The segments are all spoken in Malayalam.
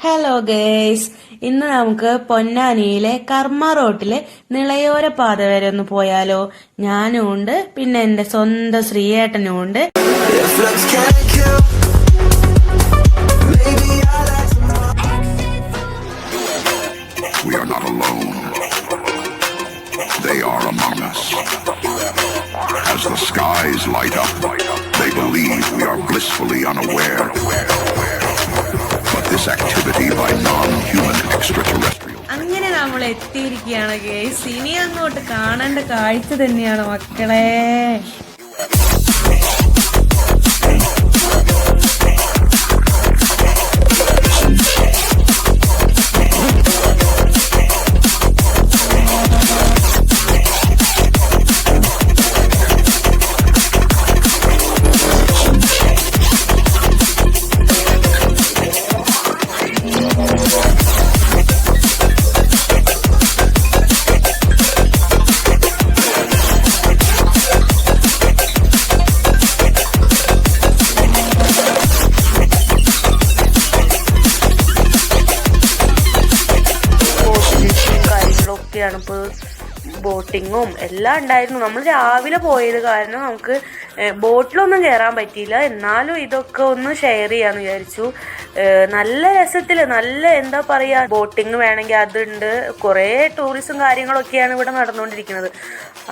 ഹലോ ഗേയ്സ്, ഇന്ന് നമുക്ക് പൊന്നാനിയിലെ കർമ്മ റോട്ടിലെ നിളയോര പാത വരെ ഒന്ന് പോയാലോ? ഞാനും ഉണ്ട്, പിന്നെ എന്റെ സ്വന്തം ശ്രീയേട്ടനും ഉണ്ട്. We are not alone. They are among us. As the skies light up, they believe we are blissfully unaware. But this activity by non-human extraterrestrials. അങ്ങനെ നമ്മൾ എത്തിയിരിക്കുകയാണ് ഗേയ്സ്. ഇനി അങ്ങോട്ട് കാണേണ്ട കാഴ്ച തന്നെയാണ് മക്കളെ. ഇപ്പോൾ ബോട്ടിങ്ങും എല്ലാം ഉണ്ടായിരുന്നു. നമ്മൾ രാവിലെ പോയത് കാരണം നമുക്ക് ബോട്ടിലൊന്നും കയറാൻ പറ്റിയില്ല. എന്നാലും ഇതൊക്കെ ഒന്ന് ഷെയർ ചെയ്യാന്ന് വിചാരിച്ചു. നല്ല രസത്തിൽ നല്ല എന്താ പറയുക, ബോട്ടിങ് വേണമെങ്കിൽ അതുണ്ട്. കുറേ ടൂറിസം കാര്യങ്ങളൊക്കെയാണ് ഇവിടെ നടന്നുകൊണ്ടിരിക്കുന്നത്.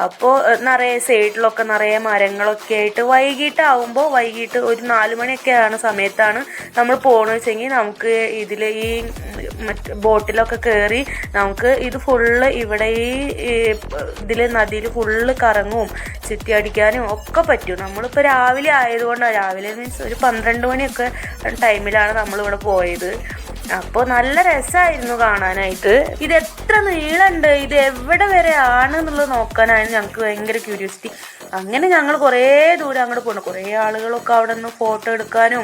അപ്പോൾ നിറയെ സൈഡിലൊക്കെ നിറയെ മരങ്ങളൊക്കെ ആയിട്ട് വൈകിട്ട് ഒരു 4 മണിയൊക്കെയാണ് സമയത്താണ് നമ്മൾ പോകണമെന്ന് വെച്ചെങ്കിൽ നമുക്ക് ഇതിൽ ഈ ബോട്ടിലൊക്കെ കയറി നമുക്ക് ഇത് ഫുള്ള് ഇവിടെ ഈ ഇതിൽ നദിയിൽ ഫുള്ള് കറങ്ങും ചുറ്റി അടിക്കാനും ഒക്കെ പറ്റും. നമ്മളിപ്പോൾ രാവിലെ ആയതുകൊണ്ടാണ്, രാവിലെ മീൻസ് ഒരു 12 മണിയൊക്കെ ടൈമിലാണ് നമ്മളിവിടെ പോയത്. അപ്പോൾ നല്ല രസമായിരുന്നു കാണാനായിട്ട്. ഇത് എത്ര നീളമുണ്ട്, ഇത് എവിടെ വരെ ആണ് എന്നുള്ളത് നോക്കാനായിരുന്നു ഞങ്ങൾക്ക് ഭയങ്കര ക്യൂരിയോസിറ്റി. അങ്ങനെ ഞങ്ങൾ കുറേ ദൂരം അങ്ങോട്ട് പോകണം. കുറേ ആളുകളൊക്കെ അവിടെ നിന്ന് ഫോട്ടോ എടുക്കാനും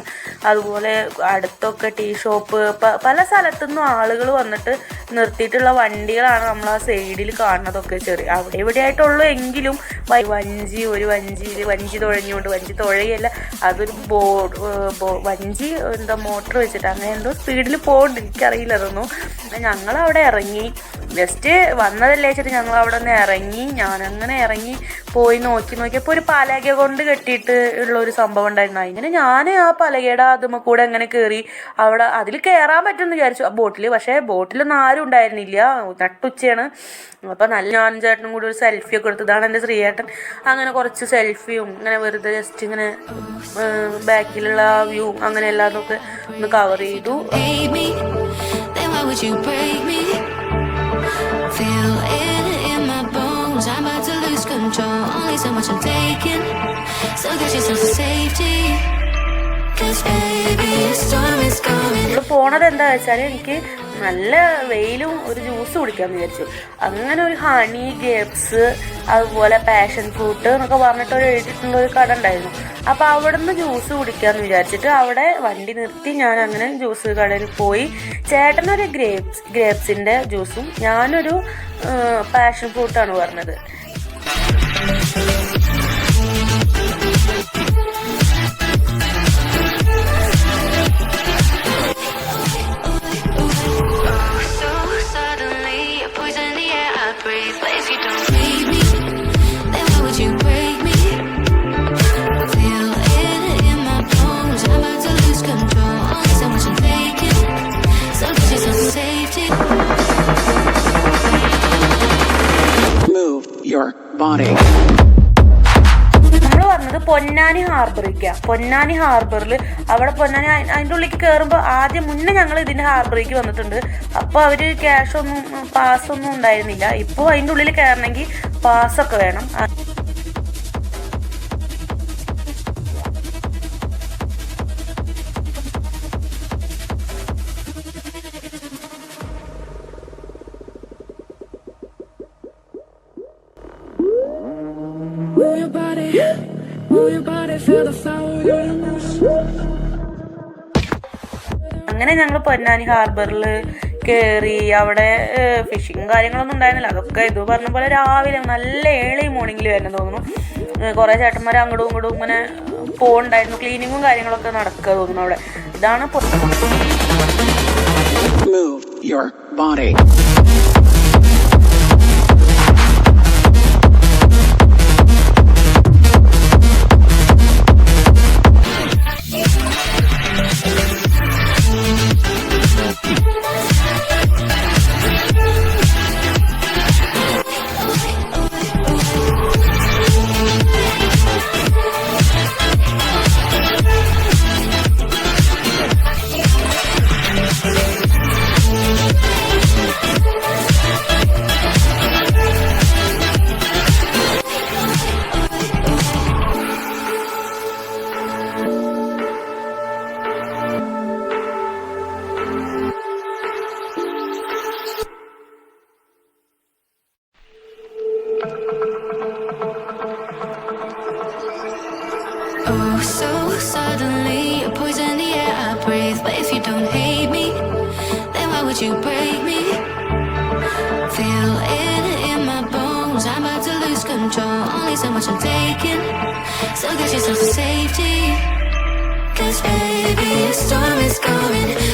അതുപോലെ അടുത്തൊക്കെ ടീ ഷോപ്പ് പല സ്ഥലത്തുനിന്നും ആളുകൾ വന്നിട്ട് നിർത്തിയിട്ടുള്ള വണ്ടികളാണ് നമ്മൾ ആ സൈഡിൽ കാണുന്നതൊക്കെ. അവിടെ ഇവിടെ ആയിട്ടുള്ളൂ എങ്കിലും വഞ്ചി തുഴഞ്ഞുകൊണ്ട്, വഞ്ചി തുഴയല്ല, അതൊരു വഞ്ചി എന്താ മോട്ടർ വെച്ചിട്ട് അങ്ങനെ എന്തോ സ്പീഡിൽ പോകുന്നുണ്ട്, എനിക്കറിയില്ല അതൊന്നും. ഞങ്ങളവിടെ ഇറങ്ങി, ജസ്റ്റ് വന്നതല്ലേ വെച്ചിട്ട് ഞങ്ങൾ അവിടെ നിന്ന് ഇറങ്ങി. ഞാനങ്ങനെ ഇറങ്ങി പോയി നോക്കിയപ്പോൾ ഒരു പലക കൊണ്ട് കെട്ടിയിട്ട് ഉള്ള ഒരു സംഭവം ഉണ്ടായിരുന്നു. അങ്ങനെ ഞാൻ ആ പലകയുടെ അതുമ്മ കൂടെ അങ്ങനെ കയറി അവിടെ അതിൽ കയറാൻ പറ്റുമെന്ന് വിചാരിച്ചു ആ ബോട്ടിൽ. പക്ഷേ ബോട്ടിലൊന്നും ആരും ഉണ്ടായിരുന്നില്ല, നട്ടുച്ചയാണ്. അപ്പം ഞാനും ചേട്ടനും കൂടി ഒരു സെൽഫി ഒക്കെ എടുത്തു. ഇതാണ് എൻ്റെ ശ്രീയേട്ടൻ. അങ്ങനെ കുറച്ച് സെൽഫിയും ഇങ്ങനെ വെറുതെ ജസ്റ്റ് ഇങ്ങനെ ബാക്കിലുള്ള വ്യൂ അങ്ങനെ എല്ലാതൊക്കെ ഒന്ന് കവർ ചെയ്തു. Feel it in my bones, I'm about to lose control. Only so much I'm taking, so get yourself to safety. Cause baby, a storm is coming. പോണത് എന്താ വെച്ചാൽ എനിക്ക് നല്ല വെയിലും ഒരു ജ്യൂസ് കുടിക്കാമെന്ന് വിചാരിച്ചു. അങ്ങനെ ഒരു ഹണി ഗ്രേപ്സ് അതുപോലെ പാഷൻ ഫ്രൂട്ട് എന്നൊക്കെ പറഞ്ഞിട്ട് എഴുതിയിട്ടുള്ള ഒരു കട ഉണ്ടായിരുന്നു. അപ്പോൾ അവിടെ നിന്ന് ജ്യൂസ് കുടിക്കാമെന്ന് വിചാരിച്ചിട്ട് അവിടെ വണ്ടി നിർത്തി ഞാൻ അങ്ങനെ ജ്യൂസ് കടയിൽ പോയി. ചേട്ടനൊരു ഗ്രേപ്സിൻ്റെ ജ്യൂസും ഞാനൊരു പാഷൻ ഫ്രൂട്ടാണ് പറഞ്ഞത്. നമ്മൾ പറഞ്ഞത് പൊന്നാനി ഹാർബറിലേക്കാണ്. പൊന്നാനി ഹാർബറിൽ അവിടെ അതിൻ്റെ ഉള്ളിലേക്ക് കയറുമ്പോൾ ആദ്യം മുന്നേ ഞങ്ങൾ ഇതിൻ്റെ ഹാർബറിലേക്ക് വന്നിട്ടുണ്ട്. അപ്പോൾ അവർ പാസ്സൊന്നും ഉണ്ടായിരുന്നില്ല. ഇപ്പോൾ അതിൻ്റെ ഉള്ളിൽ കയറണമെങ്കിൽ പാസ്സൊക്കെ വേണം. അങ്ങനെ ഞങ്ങൾ പൊന്നാനി ഹാർബറിൽ കയറി. അവിടെ ഫിഷിങ് കാര്യങ്ങളൊന്നും ഉണ്ടായിരുന്നില്ല. അതൊക്കെ ഇത് പറഞ്ഞ പോലെ രാവിലെ നല്ല ഏർലി മോർണിംഗിൽ വരണം തോന്നുന്നു. കുറേ ചേട്ടന്മാർ അങ്ങോട്ടും ഇങ്ങോട്ടും ഇങ്ങനെ പോകുന്നുണ്ടായിരുന്നു. ക്ലീനിങ്ങും കാര്യങ്ങളൊക്കെ നടക്കുക തോന്നുന്നു അവിടെ. ഇതാണ് your body. Oh, so suddenly you poison the air I breathe. But if you don't hate me, then why would you break me? Feel it in my bones, I'm about to lose control. Only so much I'm taking, so get yourself to safety. 'Cause baby, a storm is coming.